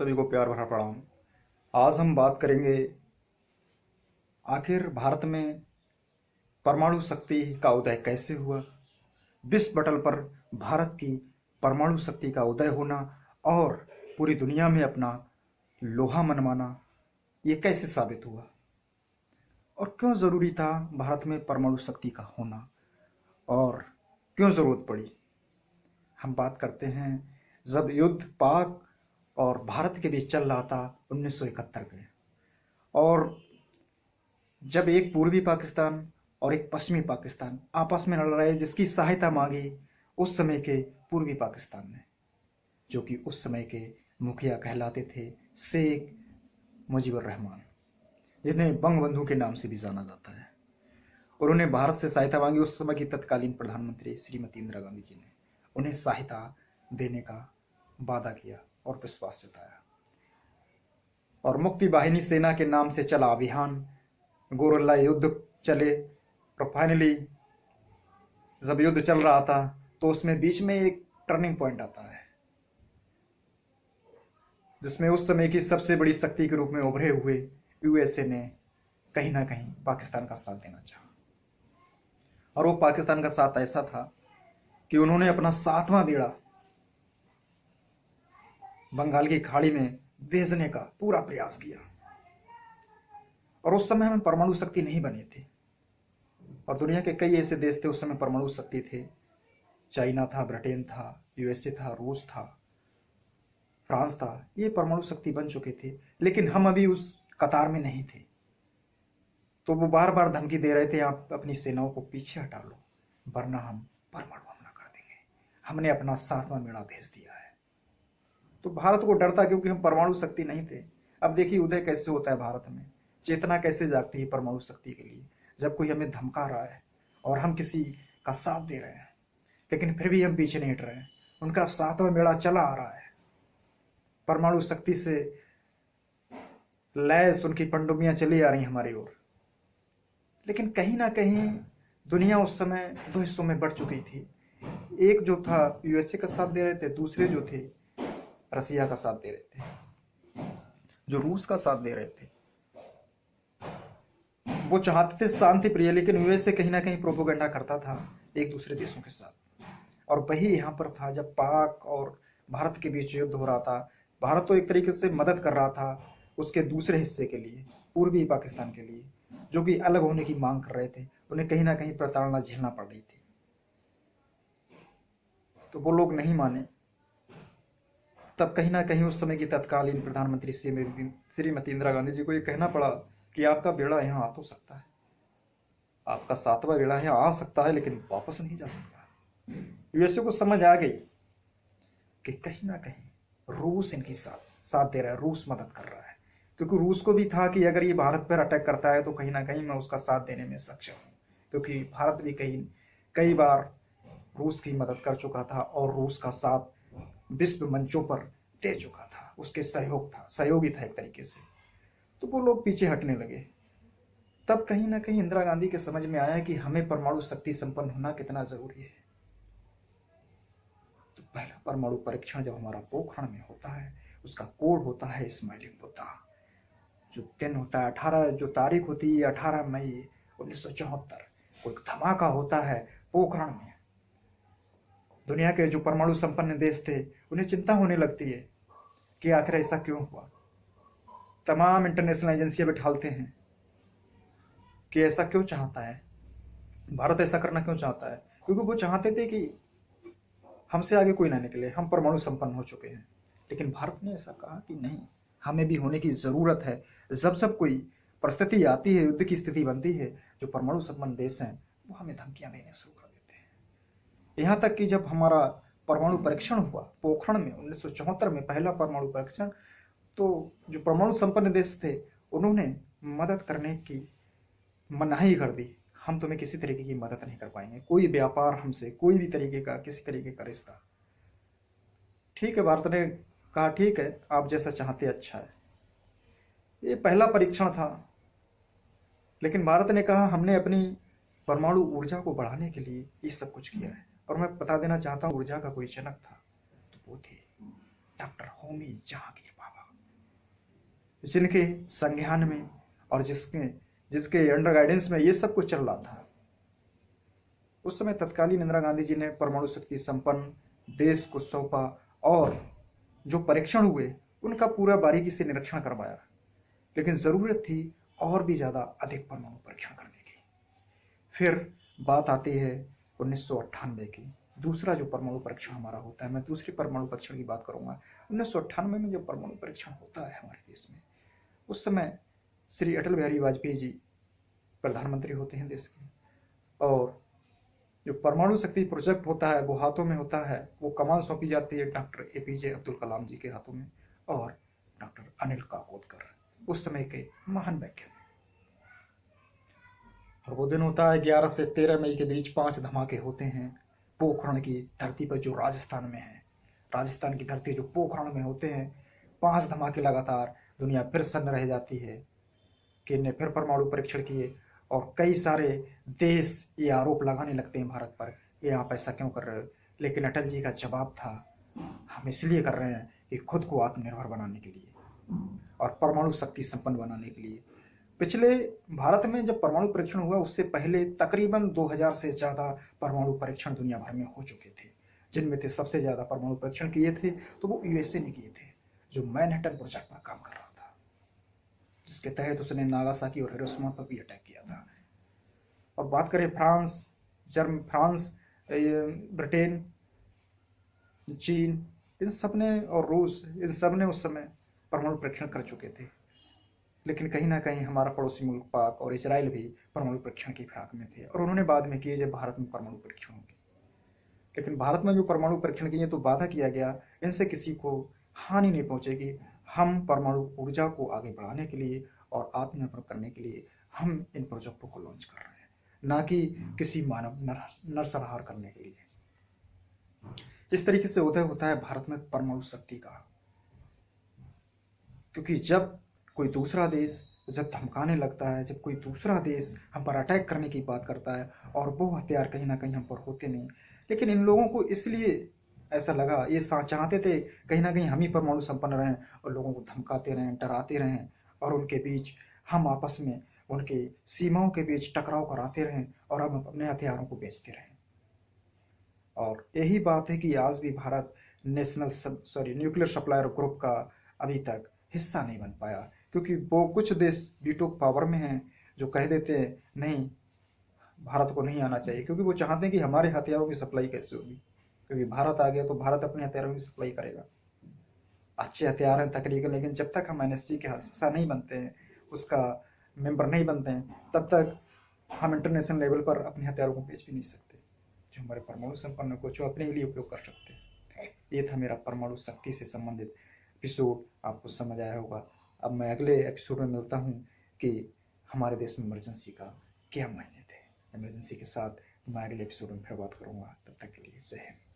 सभी को प्यार भरा प्रणाम। आज हम बात करेंगे आखिर भारत में परमाणु शक्ति का उदय कैसे हुआ। विश्व पटल पर भारत की परमाणु शक्ति का उदय होना और पूरी दुनिया में अपना लोहा मनवाना ये कैसे साबित हुआ और क्यों ज़रूरी था भारत में परमाणु शक्ति का होना और क्यों ज़रूरत पड़ी। हम बात करते हैं जब युद्ध पाक और भारत के बीच चल रहा था 1971 में, और जब एक पूर्वी पाकिस्तान और एक पश्चिमी पाकिस्तान आपस में लड़ रहे, जिसकी सहायता मांगी उस समय के पूर्वी पाकिस्तान ने, जो कि उस समय के मुखिया कहलाते थे शेख मुजीबुर रहमान, जिन्हें बंगबंधु के नाम से भी जाना जाता है। उन्होंने भारत से सहायता मांगी। उस समय की तत्कालीन प्रधानमंत्री श्रीमती इंदिरा गांधी जी ने उन्हें सहायता देने का वादा किया और विश्वास जताया, और मुक्ति वाहिनी सेना के नाम से चला अभियान, गोरिल्ला युद्ध चले। और फाइनली जब युद्ध चल रहा था तो उसमें बीच में एक टर्निंग पॉइंट आता है, जिसमें उस समय की सबसे बड़ी शक्ति के रूप में उभरे हुए यूएसए ने कहीं ना कहीं पाकिस्तान का साथ देना चाहा। और वो पाकिस्तान का साथ ऐसा था कि उन्होंने अपना 7वां बेड़ा बंगाल की खाड़ी में भेजने का पूरा प्रयास किया। और उस समय में परमाणु शक्ति नहीं बने थे, और दुनिया के कई ऐसे देश थे उस समय परमाणु शक्ति थे। चाइना था, ब्रिटेन था, यूएसए था, रूस था, फ्रांस था, ये परमाणु शक्ति बन चुके थे, लेकिन हम अभी उस कतार में नहीं थे। तो वो बार बार धमकी दे रहे थे, आप अपनी सेनाओं को पीछे हटा लो वरना हम परमाणु हमला कर देंगे। हमने अपना 7वां बेड़ा भेज दिया है। तो भारत को डर था, क्योंकि हम परमाणु शक्ति नहीं थे। अब देखिए उदय कैसे होता है भारत में, चेतना कैसे जागती है परमाणु शक्ति के लिए, जब कोई हमें धमका रहा है और हम किसी का साथ दे रहे हैं, लेकिन फिर भी हम पीछे नहीं हट रहे हैं। उनका 7वां बेड़ा चला आ रहा है, परमाणु शक्ति से लैस उनकी पनडुब्बियां चली आ रही हमारी ओर। लेकिन कहीं ना कहीं दुनिया उस समय दो हिस्सों में बढ़ चुकी थी। एक जो था यूएसए का साथ दे रहे थे, दूसरे जो थे रसिया का साथ दे रहे थे, जो रूस का साथ दे रहे थे। वो चाहते थे शांति प्रिय, लेकिन यूएसए कहीं ना कहीं प्रोपोगंडा करता था एक दूसरे देशों के साथ। और वही यहाँ पर था जब पाक और भारत के बीच युद्ध हो रहा था। भारत तो एक तरीके से मदद कर रहा था उसके दूसरे हिस्से के लिए, पूर्वी पाकिस्तान के लिए, जो कि अलग होने की मांग कर रहे थे। उन्हें कहीं ना कहीं प्रताड़ना झेलना पड़ रही थी, तो वो लोग नहीं माने। तब कहीं ना कहीं उस समय की तत्कालीन प्रधानमंत्री श्रीमती इंदिरा गांधी जी को ये कहना पड़ा कि आपका बेड़ा यहाँ आ तो सकता है, आपका 7वां बेड़ा यहाँ आ सकता है, लेकिन वापस नहीं जा सकता। यूएसए को समझ आ गई कि कहीं ना कहीं रूस इनकी साथ दे रहा है, रूस मदद कर रहा है, क्योंकि रूस को भी था कि अगर ये भारत पर अटैक करता है तो कहीं ना कहीं मैं उसका साथ देने में सक्षम हूँ, क्योंकि भारत भी कई बार रूस की मदद कर चुका था और रूस का साथ विश्व मंचों पर दे चुका था, उसके सहयोगी था एक तरीके से। तो वो लोग पीछे हटने लगे। तब कहीं ना कहीं इंदिरा गांधी के समझ में आया कि हमें परमाणु शक्ति संपन्न होना कितना जरूरी है। तो पहला परमाणु परीक्षण जब हमारा पोखरण में होता है, उसका कोड होता है स्माइलिंग बुद्धा। जो दिन होता है 18, जो तारीख होती है 18 मई 1974, कोई धमाका होता है पोखरण में। दुनिया के जो परमाणु संपन्न देश थे उन्हें चिंता होने लगती है कि आखिर ऐसा क्यों हुआ। तमाम इंटरनेशनल एजेंसियां बैठालते हैं कि ऐसा क्यों चाहता है भारत, ऐसा करना क्यों चाहता है, क्योंकि वो चाहते थे कि हमसे आगे कोई ना निकले, हम परमाणु संपन्न हो चुके हैं। लेकिन भारत ने ऐसा कहा कि नहीं, हमें भी होने की ज़रूरत है। जब कोई परिस्थिति आती है, युद्ध की स्थिति बनती है, जो परमाणु संपन्न देश हैं वो हमें धमकियां देने शुरू कर देते हैं। यहाँ तक कि जब हमारा परमाणु परीक्षण हुआ पोखरण में 1974 में, पहला परमाणु परीक्षण, तो जो परमाणु संपन्न देश थे उन्होंने मदद करने की मनाही कर दी। हम तुम्हें किसी तरीके की मदद नहीं कर पाएंगे, कोई व्यापार हमसे, कोई भी तरीके का, किसी तरीके का रिश्ता। ठीक है, भारत ने कहा ठीक है, आप जैसा चाहते अच्छा है। ये पहला परीक्षण था, लेकिन भारत ने कहा हमने अपनी परमाणु ऊर्जा को बढ़ाने के लिए ये सब कुछ किया है। और मैं बता देना चाहता हूँ, ऊर्जा का कोई जनक था तो वो थे डॉक्टर होमी जहांगीर बाबा। जिनके संज्ञान में और जिसके जिसके अंडर गाइडेंस में ये सब कुछ चल रहा था। उस समय तत्कालीन इंदिरा गांधी जी ने परमाणु शक्ति संपन्न देश को सौंपा और जो परीक्षण हुए उनका पूरा बारीकी से निरीक्षण करवाया। लेकिन ज़रूरत थी और भी ज़्यादा अधिक परमाणु परीक्षण करने की। फिर बात आती है 1998 की। दूसरा जो परमाणु परीक्षण हमारा होता है, मैं दूसरे परमाणु परीक्षण की बात करूंगा। 1998 में जो परमाणु परीक्षण होता है हमारे देश में, उस समय श्री अटल बिहारी वाजपेयी जी प्रधानमंत्री होते हैं देश के, और जो परमाणु शक्ति प्रोजेक्ट होता है वो हाथों में होता है, वो कमान सौंपी जाती है डॉक्टर APJ अब्दुल कलाम जी के हाथों में और डॉक्टर अनिल काकोदकर, उस समय के महान वैज्ञानिक। और वो दिन होता है 11 से 13 मई के बीच 5 धमाके होते हैं पोखरण की धरती पर, जो राजस्थान में है। राजस्थान की धरती जो पोखरण में होते हैं, 5 धमाके लगातार। दुनिया फिर सन्न रह जाती है कि इनने फिर परमाणु परीक्षण किए, और कई सारे देश ये आरोप लगाने लगते हैं भारत पर, ये आप ऐसा क्यों कर रहे हो। लेकिन अटल जी का जवाब था, हम इसलिए कर रहे हैं कि खुद को आत्मनिर्भर बनाने के लिए और परमाणु शक्ति संपन्न बनाने के लिए। पिछले भारत में जब परमाणु परीक्षण हुआ उससे पहले तकरीबन 2000 से ज़्यादा परमाणु परीक्षण दुनिया भर में हो चुके थे, जिनमें से सबसे ज़्यादा परमाणु परीक्षण किए थे तो वो USA ने किए थे, जो मैनहट्टन प्रोजेक्ट पर काम कर रहा था, जिसके तहत उसने नागासाकी और हिरोशिमा पर भी अटैक किया था। और बात करें फ्रांस, ब्रिटेन, चीन, इन सब ने, और रूस, इन सब ने उस समय परमाणु परीक्षण कर चुके थे। लेकिन कहीं ना कहीं हमारा पड़ोसी मुल्क पाक और इजराइल भी परमाणु परीक्षण की फिराक में थे, और उन्होंने बाद में किए जब भारत में परमाणु परीक्षण होंगे। लेकिन भारत में जो परमाणु परीक्षण किए तो वादा किया गया इनसे किसी को हानि नहीं पहुंचेगी। हम परमाणु ऊर्जा को आगे बढ़ाने के लिए और आत्मनिर्भर करने के लिए हम इन प्रोजेक्टों को लॉन्च कर रहे हैं, ना कि किसी मानव नरसंहार करने के लिए। इस तरीके से उदय होता है भारत में परमाणु शक्ति का, क्योंकि जब कोई दूसरा देश जब धमकाने लगता है, जब कोई दूसरा देश हम पर अटैक करने की बात करता है और वो हथियार कहीं ना कहीं हम पर होते नहीं, लेकिन इन लोगों को इसलिए ऐसा लगा, ये चाहते थे कहीं ना कहीं हम ही परमाणु संपन्न रहें और लोगों को धमकाते रहें, डराते रहें, और उनके बीच हम आपस में उनके सीमाओं के बीच टकराव कराते रहें और हम अपने हथियारों को बेचते रहें। और यही बात है कि आज भी भारत न्यूक्लियर सप्लायर ग्रुप का अभी तक हिस्सा नहीं बन पाया, क्योंकि वो कुछ देश वीटो पावर में हैं जो कह देते हैं नहीं, भारत को नहीं आना चाहिए, क्योंकि वो चाहते हैं कि हमारे हथियारों की सप्लाई कैसे होगी, क्योंकि भारत आ गया तो भारत अपने हथियारों की सप्लाई करेगा। अच्छे हथियार हैं तकरीबन, लेकिन जब तक हम NSG के हिस्सा नहीं बनते हैं, उसका मेंबर नहीं बनते हैं, तब तक हम इंटरनेशनल लेवल पर अपने हथियारों को बेच भी नहीं सकते, जो हमारे परमाणु संपन्न को जो अपने लिए उपयोग कर सकते हैं। ये था मेरा परमाणु शक्ति से संबंधित एपिसोड, आपको समझ आया होगा। अब मैं अगले एपिसोड में मिलता हूँ कि हमारे देश में इमरजेंसी का क्या मायने थे। इमरजेंसी के साथ मैं अगले एपिसोड में फिर बात करूँगा। तब तक के लिए जय हिंद।